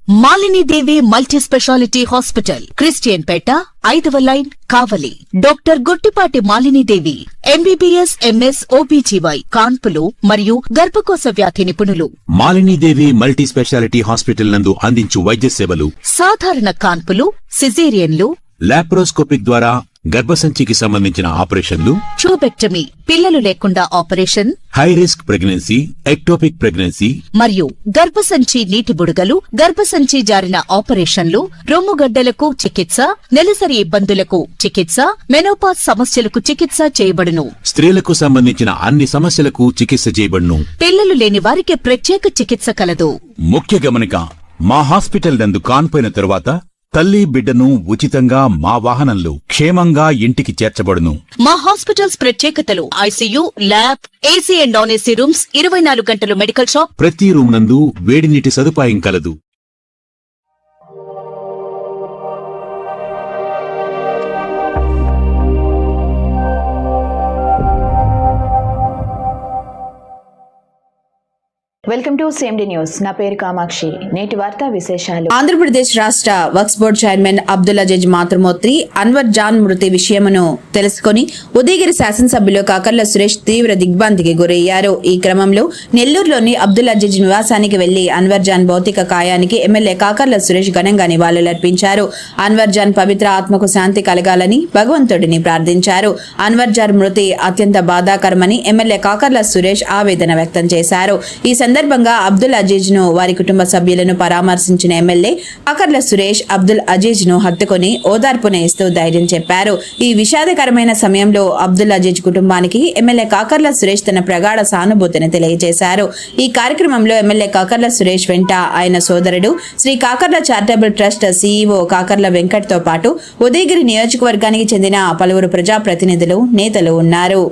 Malini Devi multi speciality hospital, Christian Peta, 5వ line, Kavali. Doctor Guttipati Malinidevi, MBBS, MS, OBGY, కాన్పులు మరియు గర్భకోశ వ్యాధి నిపుణులు. మాలినీదేవి మల్టీ స్పెషాలిటీ హాస్పిటల్ నందు అందించు వైద్య సేవలు: సాధారణ కాన్పులు, సిజేరియన్లు, లాప్రోస్కోపిక్ ద్వారా గర్భసంచికి సంబంధించిన ఆపరేషన్లు, ట్యూబెక్టమీ, పిల్లలు లేకుండా operation, high risk pregnancy, ectopic pregnancy మరియు గర్భసంచి నీటి బుడగలు, గర్భసంచి జారిన ఆపరేషన్లు, రొమ్ముగడ్డలకు చికిత్స, నెలసరి ఇబ్బందులకు చికిత్స, మెనోపాజ్ సమస్యలకు చికిత్స చేయబడును. స్త్రీలకు సంబంధించిన అన్ని సమస్యలకు చికిత్స చేయబడును. పిల్లలు లేని వారికి ప్రత్యేక చికిత్స కలదు. ముఖ్య గమనిక: మా హాస్పిటల్ నందు కాన్పోయిన తరువాత తల్లి బిడ్డను ఉచితంగా మా వాహనంలో క్షేమంగా ఇంటికి చేర్చబడును. మా హాస్పిటల్స్ ప్రత్యేకతలు: ICU, lab, AC and non AC rooms, 24 గంటలు మెడికల్ షాప్, ప్రతి రూమ్ నందు వేడి నీటి సదుపాయం కలదు. Welcome to సేమ్డి news. నా పేరు కామాక్షి. నేటి వార్తా విశేషాలు. ఆంధ్రప్రదేశ్ రాష్ట్ర వక్ఫ్ బోర్డు చైర్మన్ అబ్దుల్ అజీజ్ మాతృమూర్తి అన్వర్ జాన్ మృతి విషయమును తెలుసుకుని ఉదయగిరి శాసనసభ్యులు కాకర్ల సురేష్ తీవ్ర దిగ్భ్రాంతికి గురయ్యారు. ఈ క్రమంలో నెల్లూరులోని అబ్దుల్ అజీజ్ నివాసానికి వెళ్లి అన్వర్ జాన్ భౌతిక కాయానికి ఎమ్మెల్యే కాకర్ల సురేష్ ఘనంగా నివాళులర్పించారు. అన్వర్ జాన్ పవిత్ర ఆత్మకు శాంతి కలగాలని భగవంతుడిని ప్రార్థించారు. అన్వర్ జాన్ మృతి అత్యంత బాధాకరమని ఎమ్మెల్యే కాకర్ల సురేష్ ఆవేదన వ్యక్తం చేశారు. ఈ సందర్భంగా అబ్దుల్ అజీజ్ ను, వారి కుటుంబ సభ్యులను పరామర్శించిన ఎమ్మెల్యే కాకర్ల సురేష్ అబ్దుల్ అజీజ్ ను హత్తుకుని ఓదార్పును ఇస్తూ ధైర్యం చెప్పారు. ఈ విషాదకరమైన సమయంలో అబ్దుల్ అజీజ్ కుటుంబానికి ఎమ్మెల్యే కాకర్ల సురేష్ తన ప్రగాఢ సానుభూతిని తెలియజేశారు. ఈ కార్యక్రమంలో ఎమ్మెల్యే కాకర్ల సురేష్ వెంట ఆయన సోదరుడు Shri Kakarla charitable trust CEO Kakarla Venkat తో పాటు ఉదయగిరి నియోజకవర్గానికి చెందిన పలువురు ప్రజాప్రతినిధులు, నేతలు ఉన్నారు.